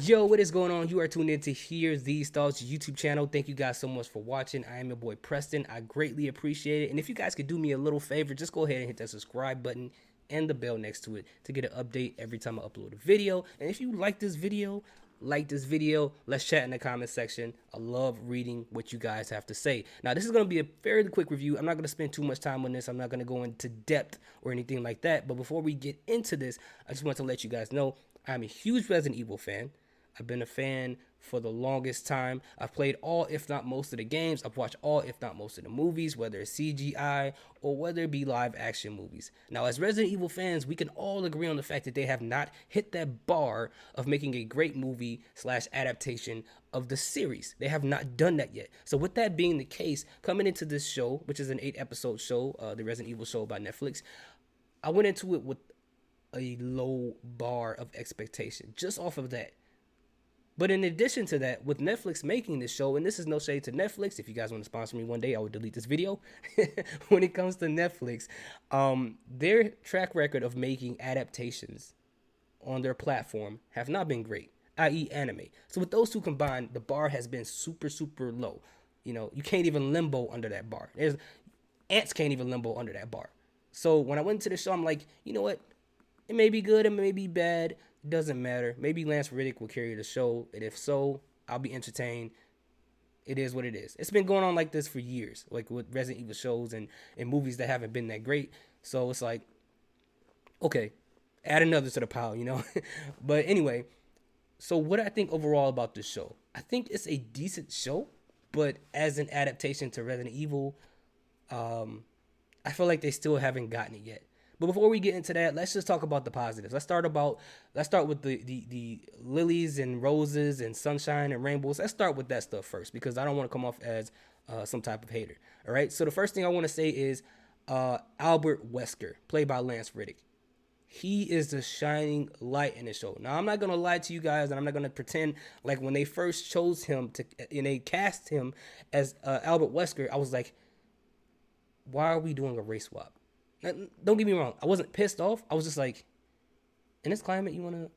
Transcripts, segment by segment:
Yo, what is going on? You are tuned in to Hear These Thoughts YouTube channel. Thank you guys so much for watching. I am your boy Preston. I greatly appreciate it. And if you guys could do me a little favor, just go ahead and hit that subscribe button and the bell next to it to get an update every time I upload a video. And if you like this video, let's chat in the comment section. I love reading what you guys have to say. Now, this is going to be a fairly quick review. I'm not going to spend too much time on this. I'm not going to go into depth or anything like that. But before we get into this, I just want to let you guys know I'm a huge Resident Evil fan. I've been a fan for the longest time. I've played all, if not most of the games. I've watched all, if not most of the movies, whether it's CGI or whether it be live action movies. Now, as Resident Evil fans, we can all agree on the fact that they have not hit that bar of making a great movie slash adaptation of the series. They have not done that yet. So with that being the case, coming into this show, which is an 8-episode show, the Resident Evil show by Netflix, I went into it with a low bar of expectation just off of that. But in addition to that, with Netflix making this show, and this is no shade to Netflix, if you guys want to sponsor me one day, I will delete this video. When it comes to Netflix, their track record of making adaptations on their platform have not been great, i.e. anime. So with those two combined, the bar has been super, super low. You know, you can't even limbo under that bar. Ants can't even limbo under that bar. So when I went into the show, I'm like, you know what? It may be good, it may be bad. Doesn't matter. Maybe Lance Reddick will carry the show, and if so, I'll be entertained. It is what it is. It's been going on like this for years, like with Resident Evil shows and movies that haven't been that great. So it's like, okay, add another to the pile, you know? But anyway, so what I think overall about this show, I think it's a decent show, but as an adaptation to Resident Evil, I feel like they still haven't gotten it yet. But before we get into that, let's just talk about the positives. Let's start with the lilies and roses and sunshine and rainbows. Let's start with that stuff first because I don't want to come off as some type of hater. All right. So the first thing I want to say is Albert Wesker, played by Lance Reddick. He is the shining light in the show. Now, I'm not going to lie to you guys, and I'm not going to pretend like when they first chose him and they cast him as Albert Wesker, I was like, why are we doing a race swap? Don't get me wrong. I wasn't pissed off. I was just like, in this climate, you want to...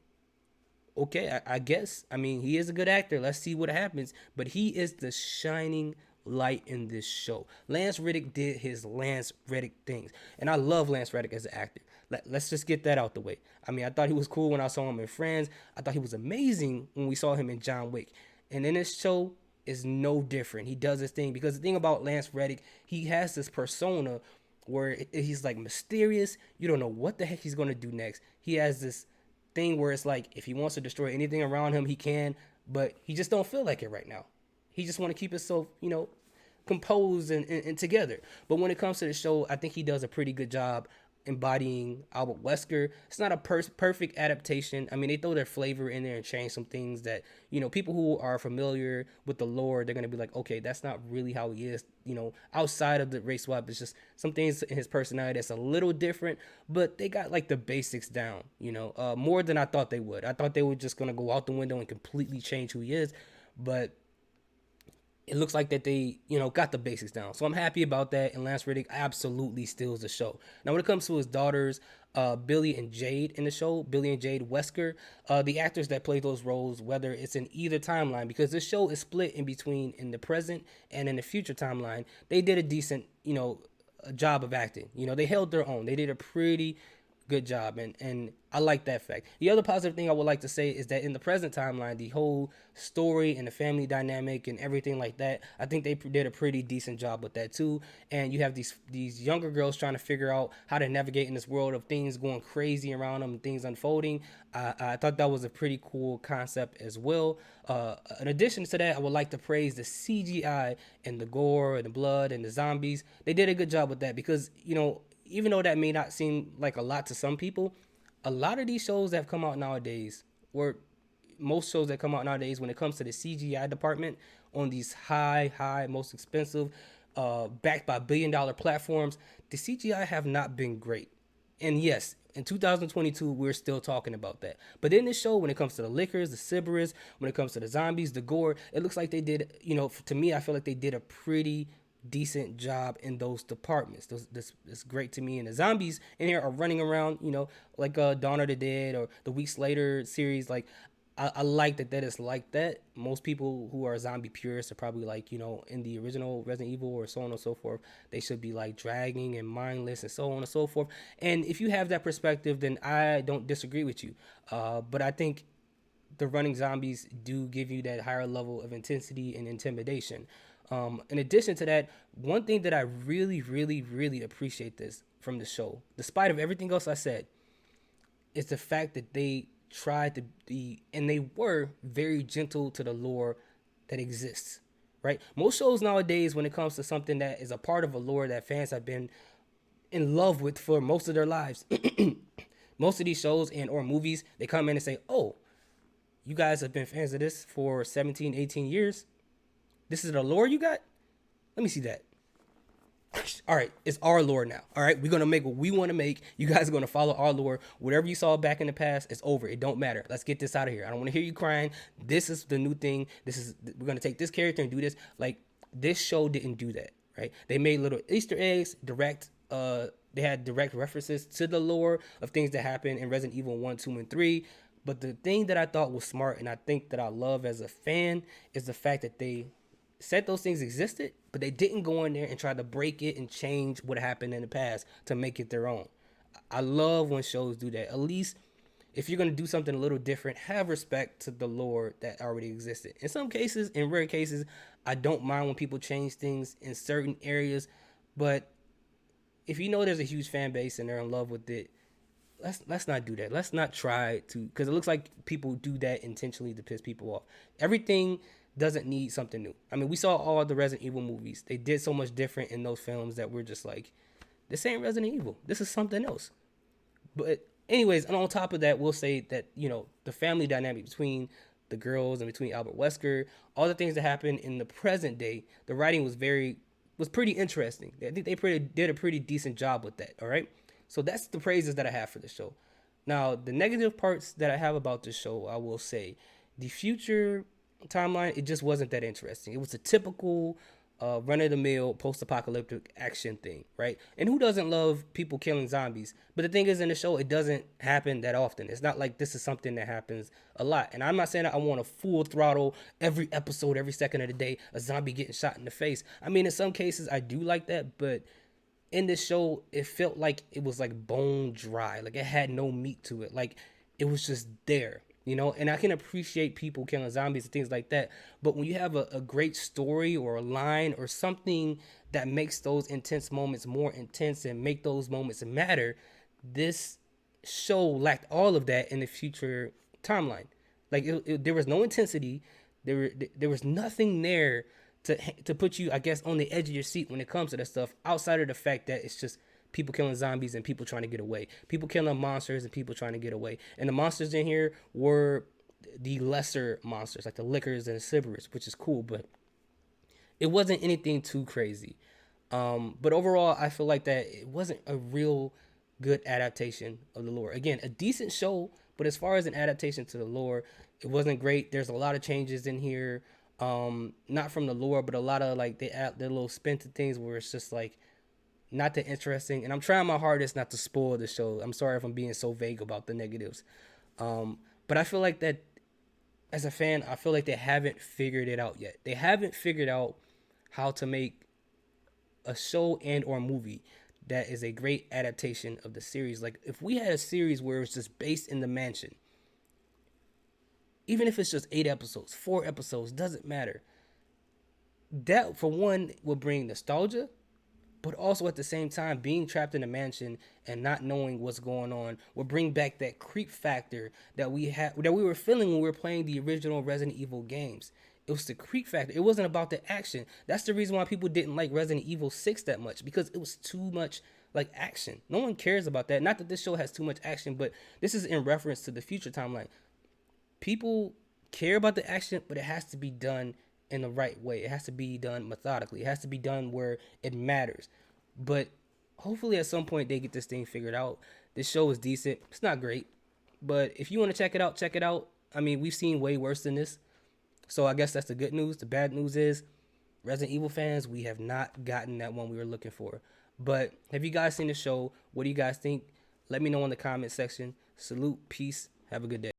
Okay, I guess. I mean, he is a good actor. Let's see what happens. But he is the shining light in this show. Lance Reddick did his Lance Reddick things. And I love Lance Reddick as an actor. Let's just get that out the way. I mean, I thought he was cool when I saw him in Friends. I thought he was amazing when we saw him in John Wick. And in this show, is no different. He does his thing. Because the thing about Lance Reddick, he has this persona where he's like mysterious. You don't know what the heck he's going to do next. He has this thing where it's like if he wants to destroy anything around him, he can, but he just don't feel like it right now. He just want to keep himself, composed and together. But when it comes to the show, I think he does a pretty good job embodying Albert Wesker. It's not a perfect adaptation. I mean, they throw their flavor in there and change some things that, people who are familiar with the lore, they're going to be like, okay, that's not really how he is. Outside of the race swap, it's just some things in his personality that's a little different, but they got like the basics down, more than I thought they would. I thought they were just going to go out the window and completely change who he is, but it looks like that they, got the basics down. So I'm happy about that. And Lance Reddick absolutely steals the show. Now, when it comes to his daughters, Billy and Jade in the show, Billy and Jade Wesker, the actors that play those roles, whether it's in either timeline, because this show is split in between in the present and in the future timeline, they did a decent, job of acting. They held their own. They did a pretty good job, and I like that fact. The other positive thing I would like to say is that in the present timeline, the whole story and the family dynamic and everything like that, I think they did a pretty decent job with that too. And you have these younger girls trying to figure out how to navigate in this world of things going crazy around them and things unfolding. I thought that was a pretty cool concept as well. In addition to that, I would like to praise the CGI and the gore and the blood and the zombies. They did a good job with that because, even though that may not seem like a lot to some people, a lot of these shows that have come out nowadays, or most shows that come out nowadays when it comes to the CGI department on these high, most expensive, backed by billion-dollar platforms, the CGI have not been great. And yes, in 2022, we're still talking about that. But in this show, when it comes to the liquors, the Sybaris, when it comes to the zombies, the gore, it looks like they did, to me, I feel like they did a pretty decent job in those departments. That's great to me. And the zombies in here are running around, like Dawn of the Dead or the Weeks Later series. Like, I like that it's like that. Most people who are zombie purists are probably like, in the original Resident Evil or so on and so forth, they should be like dragging and mindless and so on and so forth. And if you have that perspective, then I don't disagree with you. But I think the running zombies do give you that higher level of intensity and intimidation. In addition to that, one thing that I really, really, really appreciate this from the show, despite of everything else I said, is the fact that they tried to be, and they were very gentle to the lore that exists. Right? Most shows nowadays, when it comes to something that is a part of a lore that fans have been in love with for most of their lives, most of these shows and or movies, they come in and say, "Oh, you guys have been fans of this for 17, 18 years. This is the lore you got? Let me see that." All right, it's our lore now. All right, we're gonna make what we want to make. You guys are gonna follow our lore. Whatever you saw back in the past, it's over. It don't matter. Let's get this out of here. I don't want to hear you crying. This is the new thing. We're gonna take this character and do this. Like, this show didn't do that, right? They made little Easter eggs, they had direct references to the lore of things that happened in Resident Evil 1, 2, and 3. But the thing that I thought was smart, and I think that I love as a fan, is the fact that they said those things existed, but they didn't go in there and try to break it and change what happened in the past to make it their own. I love when shows do that. At least if you're going to do something a little different, have respect to the lore that already existed. In some cases, in rare cases, I don't mind when people change things in certain areas, but if you know there's a huge fan base and they're in love with it, let's not do that. Let's not try to, because it looks like people do that intentionally to piss people off. Everything doesn't need something new. I mean, we saw all the Resident Evil movies. They did so much different in those films that we're just like, this ain't Resident Evil. This is something else. But anyways, and on top of that, we'll say that, the family dynamic between the girls and between Albert Wesker, all the things that happened in the present day, the writing was pretty interesting. I think they did a pretty decent job with that. All right. So that's the praises that I have for the show. Now, the negative parts that I have about the show, I will say, the future timeline, it just wasn't that interesting. It was a typical run-of-the-mill post-apocalyptic action thing, right? And who doesn't love people killing zombies? But the thing is, in the show, it doesn't happen that often. It's not like this is something that happens a lot. And I'm not saying that I want a full throttle every episode, every second of the day, a zombie getting shot in the face. I mean, in some cases, I do like that, but in this show, it felt like it was like bone dry. Like, it had no meat to it. Like, it was just there. And I can appreciate people killing zombies and things like that. But when you have a great story or a line or something that makes those intense moments more intense and make those moments matter, this show lacked all of that in the future timeline. Like, there was no intensity. There was nothing there to put you, I guess, on the edge of your seat when it comes to that stuff, outside of the fact that it's just people killing zombies and people trying to get away. People killing monsters and people trying to get away. And the monsters in here were the lesser monsters, like the lickers and the Sybris, which is cool, but it wasn't anything too crazy. But overall, I feel like that it wasn't a real good adaptation of the lore. Again, a decent show, but as far as an adaptation to the lore, it wasn't great. There's a lot of changes in here. Not from the lore, but a lot of like they add their little spin to things where it's just like not that interesting. And I'm trying my hardest not to spoil the show. I'm sorry if I'm being so vague about the negatives. But I feel like that as a fan, I feel like they haven't figured it out yet. They haven't figured out how to make a show and or movie that is a great adaptation of the series. Like, if we had a series where it's just based in the mansion, even if it's just 8 episodes, 4 episodes, doesn't matter. That, for one, will bring nostalgia, but also at the same time, being trapped in a mansion and not knowing what's going on will bring back that creep factor that we were feeling when we were playing the original Resident Evil games. It was the creep factor. It wasn't about the action. That's the reason why people didn't like Resident Evil 6 that much, because it was too much like action. No one cares about that. Not that this show has too much action, but this is in reference to the future timeline. People care about the action, but it has to be done in the right way. It has to be done methodically. It has to be done where it matters. But hopefully at some point they get this thing figured out. This show is decent. It's not great, but if you want to check it out, check it out. I mean, we've seen way worse than this. So I guess that's the good news. The bad news is, Resident Evil fans, we have not gotten that one we were looking for. But have you guys seen the show? What do you guys think? Let me know in the comment section. Salute, peace, have a good day.